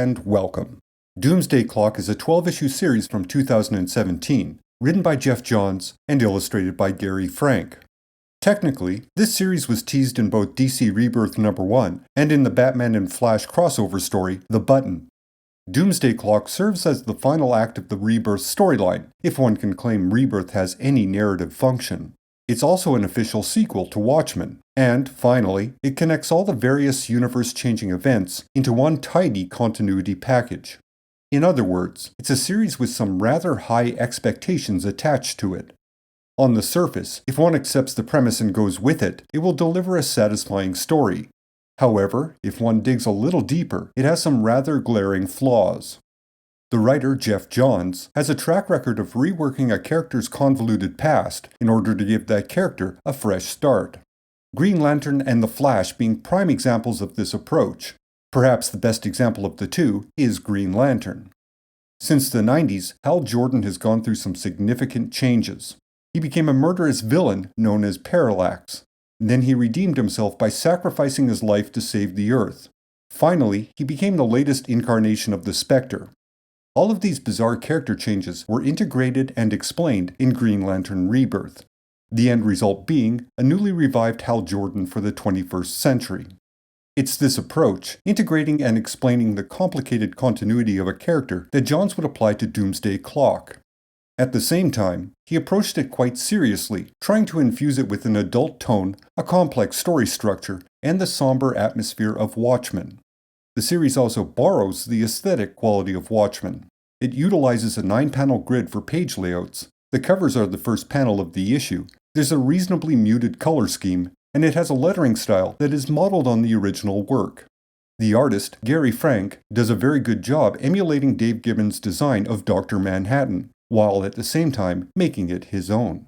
and welcome. Doomsday Clock is a 12-issue series from 2017, written by Geoff Johns and illustrated by Gary Frank. Technically, this series was teased in both DC Rebirth #1 and in the Batman and Flash crossover story, The Button. Doomsday Clock serves as the final act of the Rebirth storyline, if one can claim Rebirth has any narrative function. It's also an official sequel to Watchmen, and, finally, it connects all the various universe-changing events into one tidy continuity package. In other words, it's a series with some rather high expectations attached to it. On the surface, if one accepts the premise and goes with it, it will deliver a satisfying story. However, if one digs a little deeper, it has some rather glaring flaws. The writer, Geoff Johns, has a track record of reworking a character's convoluted past in order to give that character a fresh start. Green Lantern and The Flash being prime examples of this approach. Perhaps the best example of the two is Green Lantern. Since the 90s, Hal Jordan has gone through some significant changes. He became a murderous villain known as Parallax. Then he redeemed himself by sacrificing his life to save the Earth. Finally, he became the latest incarnation of the Spectre. All of these bizarre character changes were integrated and explained in Green Lantern Rebirth, the end result being a newly revived Hal Jordan for the 21st century. It's this approach, integrating and explaining the complicated continuity of a character, that Johns would apply to Doomsday Clock. At the same time, he approached it quite seriously, trying to infuse it with an adult tone, a complex story structure, and the somber atmosphere of Watchmen. The series also borrows the aesthetic quality of Watchmen. It utilizes a 9-panel grid for page layouts. The covers are the first panel of the issue. There's a reasonably muted color scheme, and it has a lettering style that is modeled on the original work. The artist, Gary Frank, does a very good job emulating Dave Gibbons' design of Dr. Manhattan, while at the same time making it his own.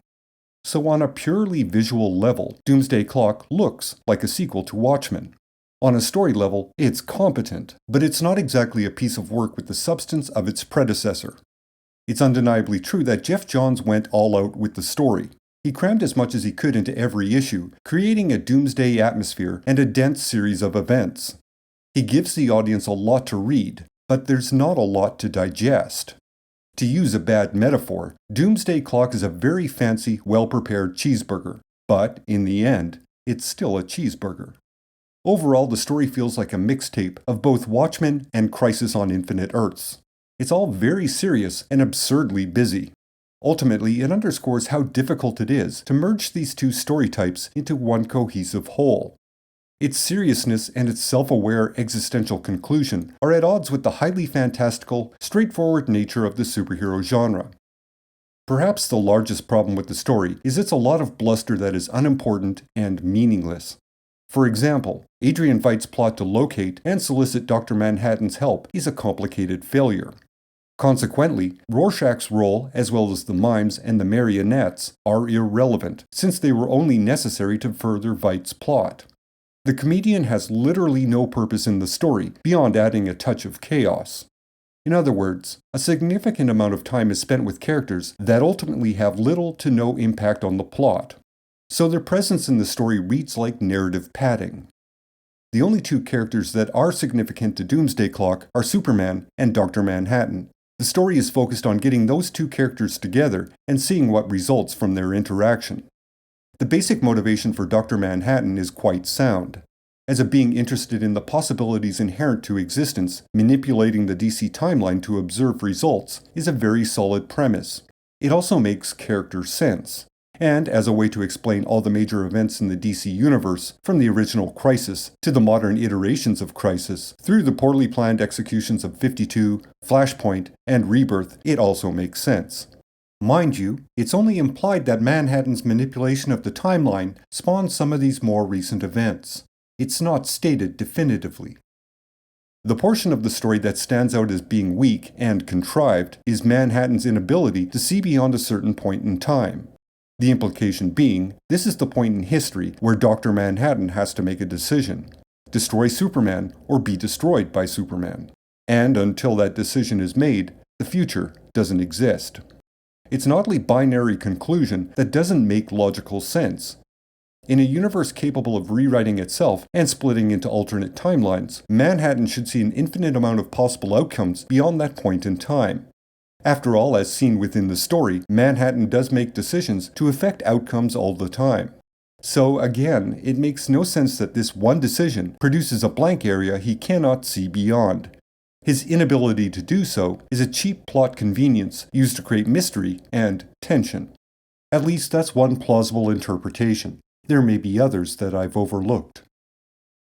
So on a purely visual level, Doomsday Clock looks like a sequel to Watchmen. On a story level, it's competent, but it's not exactly a piece of work with the substance of its predecessor. It's undeniably true that Geoff Johns went all out with the story. He crammed as much as he could into every issue, creating a doomsday atmosphere and a dense series of events. He gives the audience a lot to read, but there's not a lot to digest. To use a bad metaphor, Doomsday Clock is a very fancy, well-prepared cheeseburger, but, in the end, it's still a cheeseburger. Overall, the story feels like a mixtape of both Watchmen and Crisis on Infinite Earths. It's all very serious and absurdly busy. Ultimately, it underscores how difficult it is to merge these two story types into one cohesive whole. Its seriousness and its self-aware existential conclusion are at odds with the highly fantastical, straightforward nature of the superhero genre. Perhaps the largest problem with the story is it's a lot of bluster that is unimportant and meaningless. For example, Adrian Veidt's plot to locate and solicit Dr. Manhattan's help is a complicated failure. Consequently, Rorschach's role, as well as the mimes and the marionettes, are irrelevant, since they were only necessary to further Veidt's plot. The comedian has literally no purpose in the story, beyond adding a touch of chaos. In other words, a significant amount of time is spent with characters that ultimately have little to no impact on the plot. So their presence in the story reads like narrative padding. The only two characters that are significant to Doomsday Clock are Superman and Dr. Manhattan. The story is focused on getting those two characters together and seeing what results from their interaction. The basic motivation for Dr. Manhattan is quite sound. As a being interested in the possibilities inherent to existence, manipulating the DC timeline to observe results is a very solid premise. It also makes character sense. And as a way to explain all the major events in the DC universe, from the original Crisis to the modern iterations of Crisis, through the poorly planned executions of 52, Flashpoint, and Rebirth, it also makes sense. Mind you, it's only implied that Manhattan's manipulation of the timeline spawned some of these more recent events. It's not stated definitively. The portion of the story that stands out as being weak and contrived is Manhattan's inability to see beyond a certain point in time. The implication being, this is the point in history where Dr. Manhattan has to make a decision: destroy Superman or be destroyed by Superman. And until that decision is made, the future doesn't exist. It's an oddly binary conclusion that doesn't make logical sense. In a universe capable of rewriting itself and splitting into alternate timelines, Manhattan should see an infinite amount of possible outcomes beyond that point in time. After all, as seen within the story, Manhattan does make decisions to affect outcomes all the time. So again, it makes no sense that this one decision produces a blank area he cannot see beyond. His inability to do so is a cheap plot convenience used to create mystery and tension. At least that's one plausible interpretation. There may be others that I've overlooked.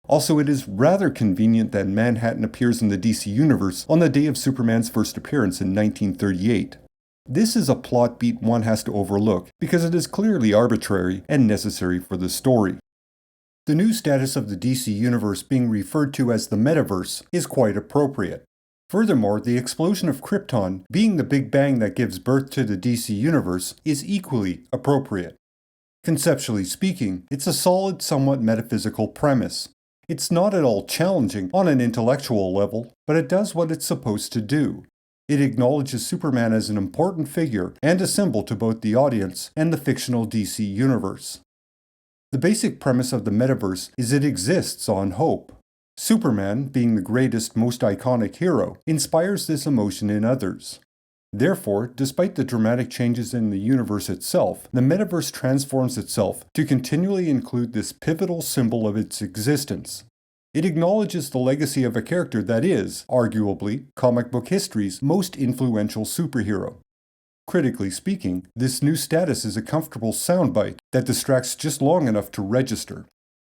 Also, it is rather convenient that Manhattan appears in the DC Universe on the day of Superman's first appearance in 1938. This is a plot beat one has to overlook because it is clearly arbitrary and necessary for the story. The new status of the DC Universe being referred to as the Metaverse is quite appropriate. Furthermore, the explosion of Krypton, being the Big Bang that gives birth to the DC Universe, is equally appropriate. Conceptually speaking, it's a solid, somewhat metaphysical premise. It's not at all challenging on an intellectual level, but it does what it's supposed to do. It acknowledges Superman as an important figure and a symbol to both the audience and the fictional DC universe. The basic premise of the metaverse is it exists on hope. Superman, being the greatest, most iconic hero, inspires this emotion in others. Therefore, despite the dramatic changes in the universe itself, the metaverse transforms itself to continually include this pivotal symbol of its existence. It acknowledges the legacy of a character that is, arguably, comic book history's most influential superhero. Critically speaking, this new status is a comfortable soundbite that distracts just long enough to register.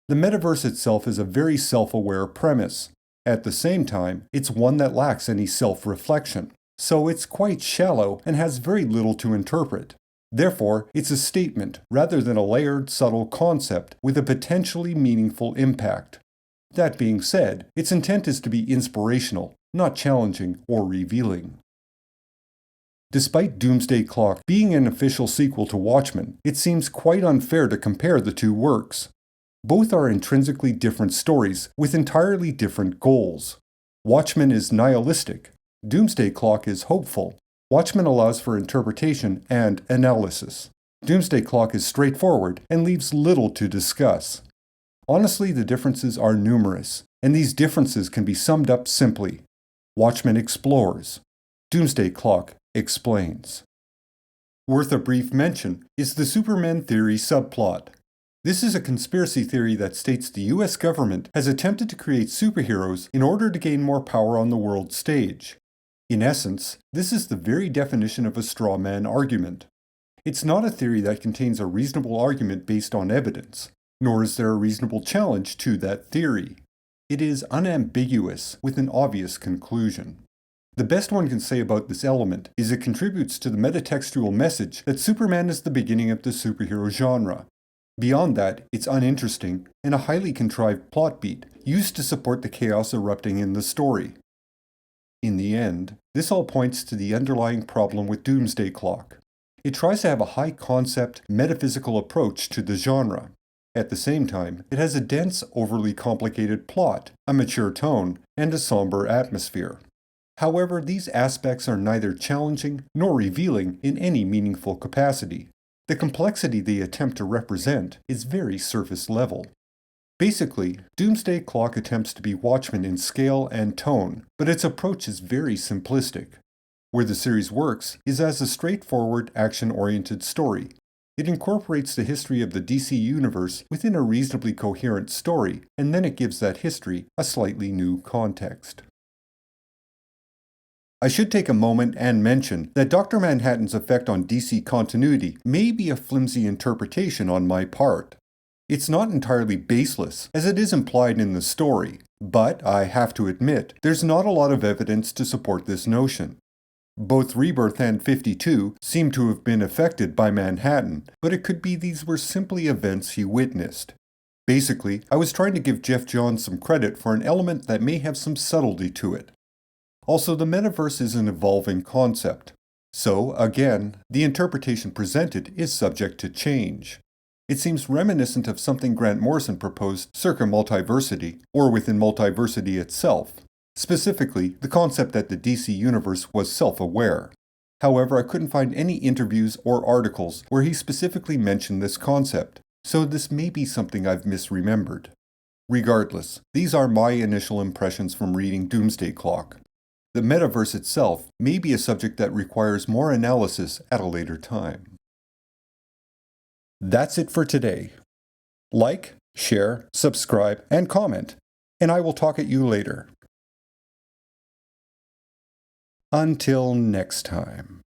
The metaverse itself is a very self-aware premise. At the same time, it's one that lacks any self-reflection. So it's quite shallow and has very little to interpret. Therefore, it's a statement rather than a layered, subtle concept with a potentially meaningful impact. That being said, its intent is to be inspirational, not challenging or revealing. Despite Doomsday Clock being an official sequel to Watchmen, it seems quite unfair to compare the two works. Both are intrinsically different stories with entirely different goals. Watchmen is nihilistic. Doomsday Clock is hopeful. Watchmen allows for interpretation and analysis. Doomsday Clock is straightforward and leaves little to discuss. Honestly, the differences are numerous, and these differences can be summed up simply. Watchmen explores. Doomsday Clock explains. Worth a brief mention is the Superman theory subplot. This is a conspiracy theory that states the US government has attempted to create superheroes in order to gain more power on the world stage. In essence, this is the very definition of a straw man argument. It's not a theory that contains a reasonable argument based on evidence, nor is there a reasonable challenge to that theory. It is unambiguous with an obvious conclusion. The best one can say about this element is it contributes to the metatextual message that Superman is the beginning of the superhero genre. Beyond that, it's uninteresting and a highly contrived plot beat used to support the chaos erupting in the story. In the end, this all points to the underlying problem with Doomsday Clock. It tries to have a high-concept, metaphysical approach to the genre. At the same time, it has a dense, overly complicated plot, a mature tone, and a somber atmosphere. However, these aspects are neither challenging nor revealing in any meaningful capacity. The complexity they attempt to represent is very surface level. Basically, Doomsday Clock attempts to be Watchmen in scale and tone, but its approach is very simplistic. Where the series works is as a straightforward, action-oriented story. It incorporates the history of the DC Universe within a reasonably coherent story, and then it gives that history a slightly new context. I should take a moment and mention that Dr. Manhattan's effect on DC continuity may be a flimsy interpretation on my part. It's not entirely baseless, as it is implied in the story, but I have to admit, there's not a lot of evidence to support this notion. Both Rebirth and 52 seem to have been affected by Manhattan, but it could be these were simply events he witnessed. Basically, I was trying to give Geoff Johns some credit for an element that may have some subtlety to it. Also, the metaverse is an evolving concept. So, again, the interpretation presented is subject to change. It seems reminiscent of something Grant Morrison proposed circa multiversity, or within multiversity itself. Specifically, the concept that the DC universe was self-aware. However, I couldn't find any interviews or articles where he specifically mentioned this concept, so this may be something I've misremembered. Regardless, these are my initial impressions from reading Doomsday Clock. The metaverse itself may be a subject that requires more analysis at a later time. That's it for today. Like, share, subscribe, and comment, and I will talk at you later. Until next time.